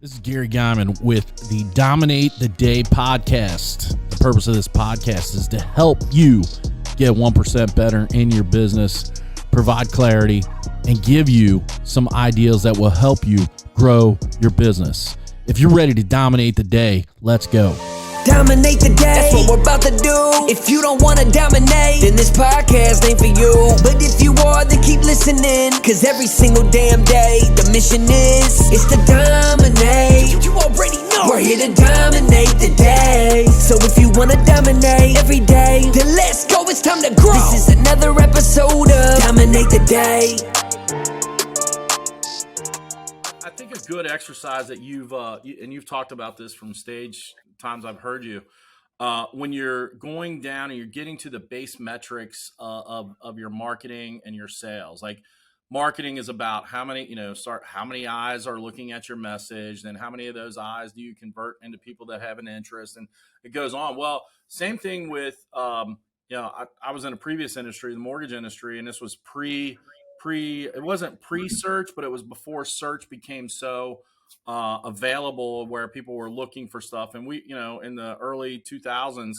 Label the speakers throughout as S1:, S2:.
S1: This is Gary Geiman with the Dominate the Day podcast. The purpose of this podcast is to help you get 1% better in your business, provide clarity, and give you some ideas that will help you grow your business. If you're ready to dominate the day, let's go.
S2: Dominate the day, that's what we're about to do. If you don't want to dominate, then this podcast ain't for you. But if you are, then keep listening, cause every single damn day, the mission is to dominate. You already know we're here to dominate the day. So if you want to dominate every day, then let's go, it's time to grow. This is another episode of Dominate the Day.
S1: I think a good exercise that you've talked about this from stage times I've heard you, when you're going down and you're getting to the base metrics of your marketing and your sales. Like marketing is about how many eyes are looking at your message, then how many of those eyes do you convert into people that have an interest, and it goes on. Well, same thing with I was in a previous industry, the mortgage industry, and this was it wasn't pre-search, but it was before search became so available where people were looking for stuff. And we, in the early 2000s,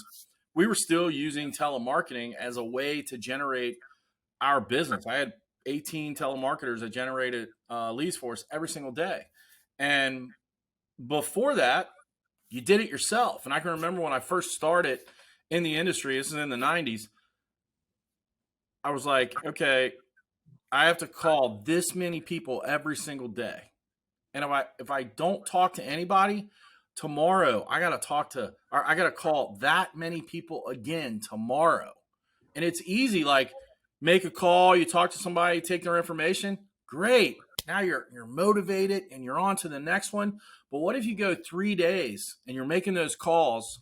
S1: we were still using telemarketing as a way to generate our business. I had 18 telemarketers that generated leads for us every single day. And before that, you did it yourself. And I can remember when I first started in the industry, this is in the 90s, I was like, okay, I have to call this many people every single day. And if I don't talk to anybody tomorrow, I got to call that many people again tomorrow. And it's easy, like make a call, you talk to somebody, take their information. Great. Now you're motivated and you're on to the next one. But what if you go 3 days and you're making those calls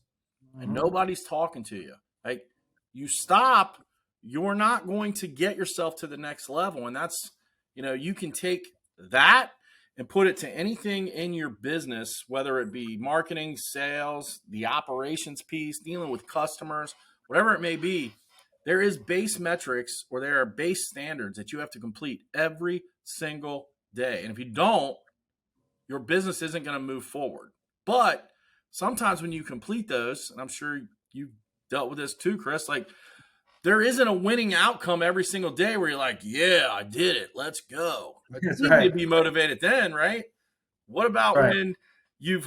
S1: and nobody's talking to you? Like you stop, you're not going to get yourself to the next level. And that's, you can take that and put it to anything in your business, whether it be marketing, sales, the operations piece, dealing with customers, whatever it may be. There is base metrics or there are base standards that you have to complete every single day. And if you don't, your business isn't going to move forward. But sometimes when you complete those, and I'm sure you've dealt with this too, Chris, like there isn't a winning outcome every single day where you're like, yeah, I did it. Let's go. It's easy to be motivated then, right? What about when you've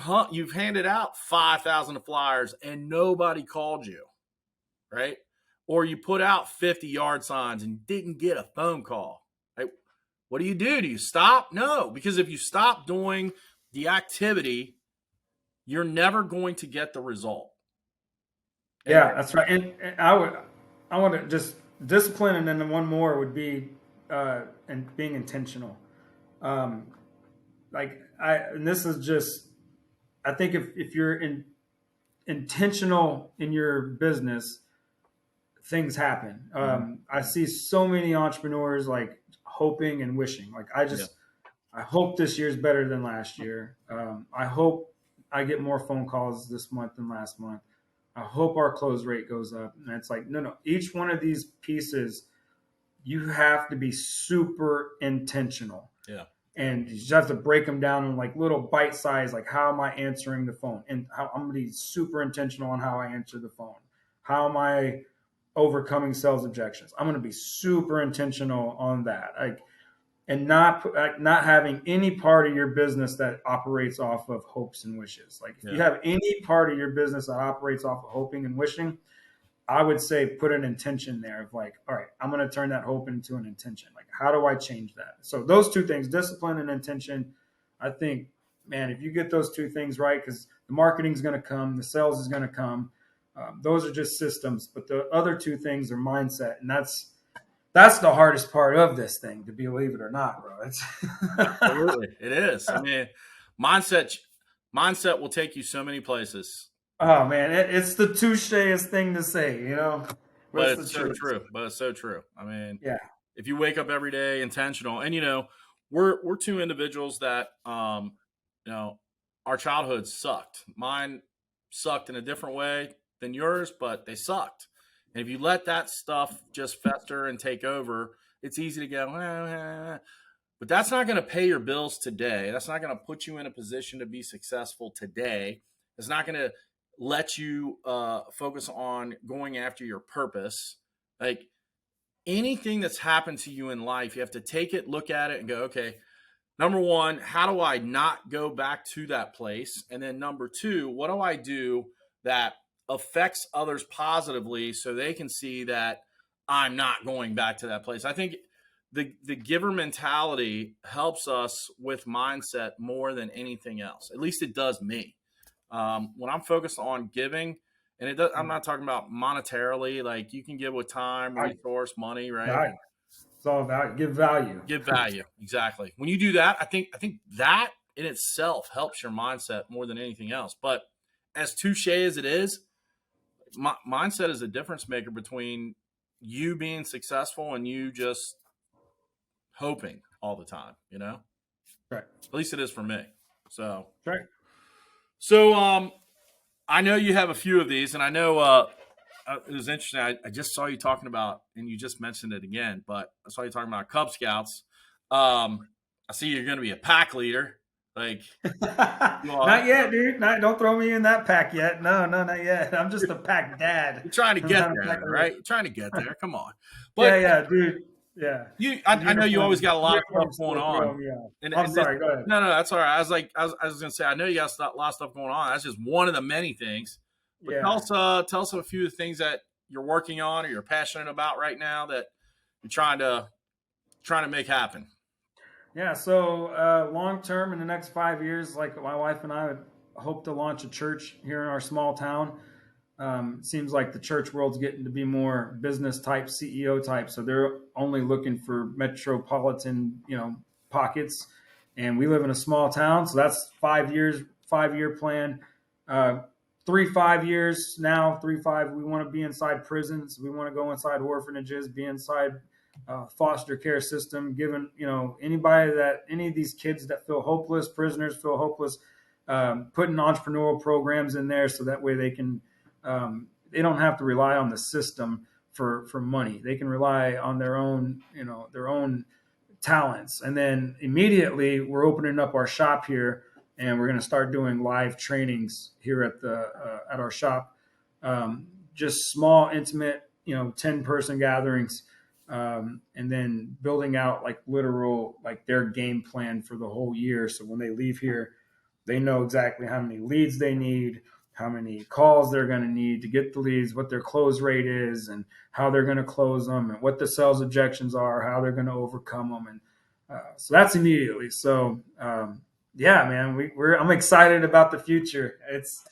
S1: handed out 5,000 flyers and nobody called you, right? Or you put out 50 yard signs and didn't get a phone call. Right? What do? Do you stop? No, because if you stop doing the activity, you're never going to get the result.
S3: Yeah, that's right. And I want to just discipline, and then one more would be and being intentional. And this is just, I think if you're intentional in your business, things happen. I see so many entrepreneurs like hoping and wishing. Like I hope this year's better than last year. I hope I get more phone calls this month than last month. I hope our close rate goes up. And it's like, no. Each one of these pieces, you have to be super intentional. Yeah. And you just have to break them down in like little bite size, like how am I answering the phone? And how I'm going to be super intentional on how I answer the phone. How am I overcoming sales objections? I'm going to be super intentional on that. And not having any part of your business that operates off of hopes and wishes. Like if you have any part of your business that operates off of hoping and wishing, I would say put an intention there of like, all right, I'm going to turn that hope into an intention. Like, how do I change that? So those two things, discipline and intention, I think, man, if you get those two things right, because the marketing is going to come, the sales is going to come. Those are just systems. But the other two things are mindset. And that's the hardest part of this thing, to believe it or not, bro.
S1: Absolutely, it is. I mean, mindset will take you so many places.
S3: Oh man, it's the toucheest thing to say,
S1: But it's so true. But it's so true. I mean, if you wake up every day intentional, and we're two individuals that our childhood sucked. Mine sucked in a different way than yours, but they sucked. And if you let that stuff just fester and take over, it's easy to go, but that's not going to pay your bills today. That's not going to put you in a position to be successful today. It's not going to let you focus on going after your purpose. Like anything that's happened to you in life, you have to take it, look at it, and go, okay, number one, how do I not go back to that place? And then number two, what do I do that affects others positively so they can see that I'm not going back to that place? I think the giver mentality helps us with mindset more than anything else. At least it does me. When I'm focused on giving, and I'm not talking about monetarily, like you can give with time, resource, money, right?
S3: It's all about give value.
S1: Give value. Exactly. When you do that, I think that in itself helps your mindset more than anything else. But as touche as it is, mindset is a difference maker between you being successful and you just hoping all the time,
S3: Right.
S1: At least it is for me. So,
S3: right.
S1: So, I know you have a few of these, and I know it was interesting. I just saw you talking about, and you just mentioned it again, but I saw you talking about Cub Scouts. I see you're going to be a pack leader. Like,
S3: not yet, dude. Don't throw me in that pack yet. No, not yet. I'm just a pack dad.
S1: You're trying to get there, right? You're trying to get there. Come on. But,
S3: yeah, dude. Yeah.
S1: I know you always got a lot of stuff going on.
S3: And I'm sorry. Go ahead.
S1: No, that's all right. I was going to say, I know you got a lot of stuff going on. That's just one of the many things. But tell us a few of the things that you're working on or you're passionate about right now that you're trying to make happen.
S3: Yeah. So long term, in the next 5 years, like my wife and I would hope to launch a church here in our small town. Seems like the church world's getting to be more business type, CEO type. So they're only looking for metropolitan, pockets. And we live in a small town. So that's 5 years, 5-year plan. 5 years now, we want to be inside prisons. We want to go inside orphanages, be inside foster care system, giving, any of these kids that feel hopeless, prisoners feel hopeless, putting entrepreneurial programs in there so that way they can, they don't have to rely on the system for money. They can rely on their own talents. And then immediately we're opening up our shop here, and we're going to start doing live trainings here at our shop. Just small, intimate, 10-person gatherings, and then building out their game plan for the whole year. So when they leave here, they know exactly how many leads they need, how many calls they're going to need to get the leads, what their close rate is, and how they're going to close them, and what the sales objections are, how they're going to overcome them. And so that's immediately. So, yeah, man, I'm excited about the future. It's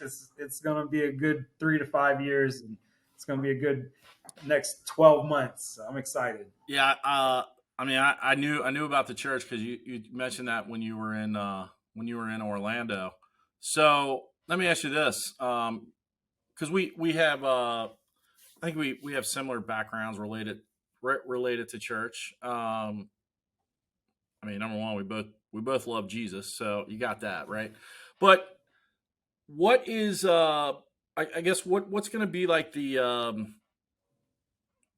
S3: going to be a good 3 to 5 years, and it's going to be a good next 12 months. So I'm excited.
S1: Yeah. I knew about the church because you mentioned that when you were in Orlando. So let me ask you this, because we have I think we have similar backgrounds related to church. Number one, we both love Jesus, so you got that right. But what is I guess what's going to be like the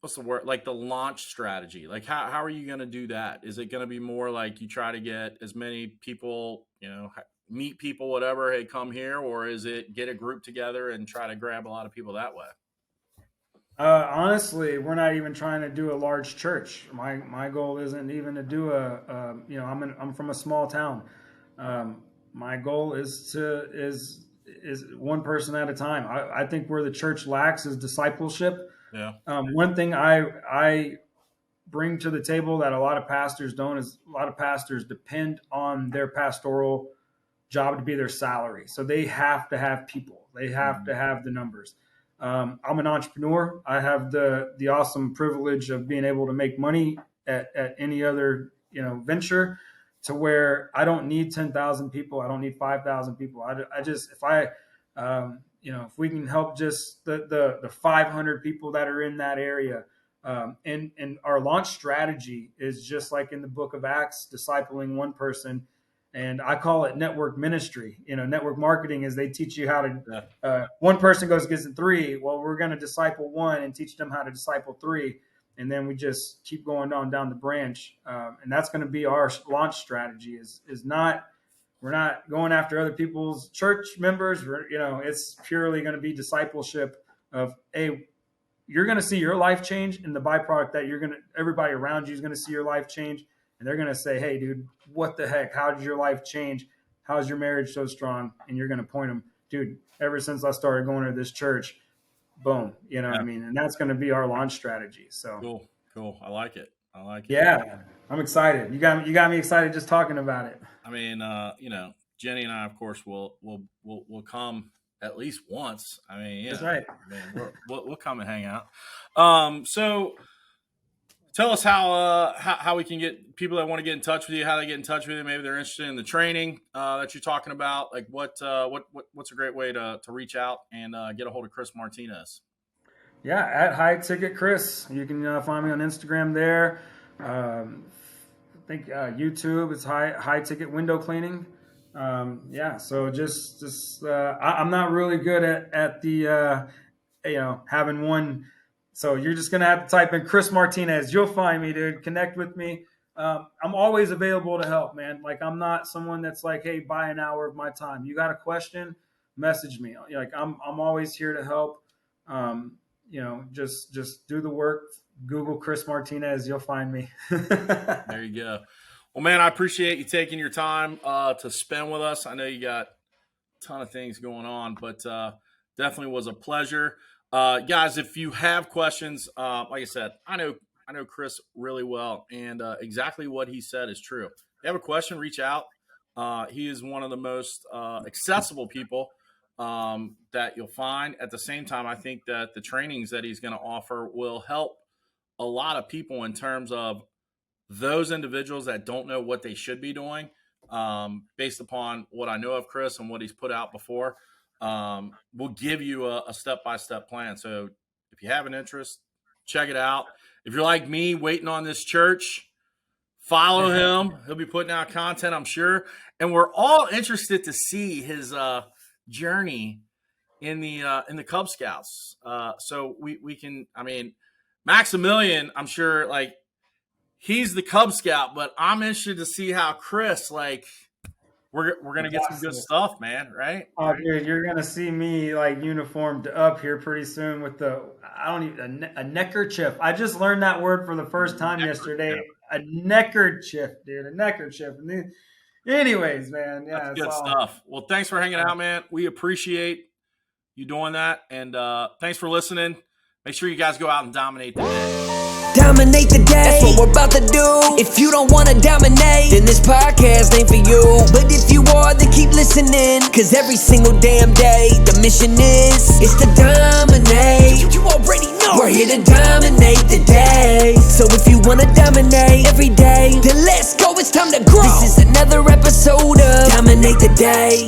S1: what's the word, like the launch strategy? Like how are you going to do that? Is it going to be more like you try to get as many people, meet people, whatever, hey, come here, or is it get a group together and try to grab a lot of people that way?
S3: Honestly, we're not even trying to do a large church. My goal isn't even to do I'm from a small town. My goal is one person at a time. I think where the church lacks is discipleship.
S1: Yeah.
S3: One thing I bring to the table that a lot of pastors don't is a lot of pastors depend on their pastoral job to be their salary. So they have to have people. They have to have the numbers. I'm an entrepreneur. I have the awesome privilege of being able to make money at any other venture, to where I don't need 10,000 people. I don't need 5,000 people. If we can help just the 500 people that are in that area, and our launch strategy is just like in the book of Acts, discipling one person. And I call it network ministry. Network marketing is they teach you how to, one person goes gets in 3. Well, we're going to disciple 1 and teach them how to disciple 3. and then we just keep going down the branch. And that's going to be our launch strategy. Is not we're not going after other people's church members. It's purely going to be discipleship of, hey, you're going to see your life change, and the byproduct that everybody around you is going to see your life change, and they're going to say, hey, dude, what the heck? How did your life change? How's your marriage so strong? And you're going to point them, dude, ever since I started going to this church, boom, what I mean? And that's going to be our launch strategy. So
S1: cool. I like it.
S3: Yeah, I'm excited. You got me excited just talking about it.
S1: I mean, Jenny and I, of course, will come at least once. I mean, yeah,
S3: that's right.
S1: I mean, we'll come and hang out. So tell us how we can get people that want to get in touch with you, how they get in touch with you. Maybe they're interested in the training that you're talking about. Like what's a great way to reach out and get a hold of Chris Martinez?
S3: Yeah, at High Ticket Chris. You can find me on Instagram there. I think YouTube, it's High Ticket Window Cleaning. So just I'm not really good at the having one. So you're just gonna have to type in Chris Martinez. You'll find me, dude. Connect with me. I'm always available to help, man. Like, I'm not someone that's like, hey, buy an hour of my time. You got a question? Message me. Like, I'm always here to help. Just do the work. Google Chris Martinez. You'll find me.
S1: There you go. Well, man, I appreciate you taking your time to spend with us. I know you got a ton of things going on, but definitely was a pleasure. Guys, if you have questions, like I said, I know Chris really well, and exactly what he said is true. If you have a question, reach out. He is one of the most accessible people that you'll find. At the same time, I think that the trainings that he's going to offer will help a lot of people in terms of those individuals that don't know what they should be doing, based upon what I know of Chris and what he's put out before. We'll give you a step-by-step plan. So if you have an interest, check it out. If you're like me, waiting on this church, follow him. He'll be putting out content, I'm sure. And we're all interested to see his journey in the Cub Scouts. So we can, I mean, Maximilian, I'm sure, like, he's the Cub Scout, but I'm interested to see how Chris, like, we're gonna get some good stuff, man. Right?
S3: Oh, dude, you're gonna see me like uniformed up here pretty soon with a neckerchief. I just learned that word for the first time yesterday. A neckerchief, dude. A neckerchief. Anyways, man, yeah,
S1: that's good stuff. Well, thanks for hanging out, man. We appreciate you doing that, and thanks for listening. Make sure you guys go out and dominate the day.
S2: Dominate the day, that's what we're about to do. If you don't wanna dominate, then this podcast ain't for you. But if you are, then keep listening, cause every single damn day, the mission is to dominate. You already know we're here to dominate the day. So if you wanna dominate every day, then let's go, it's time to grow. This is another episode of Dominate the Day.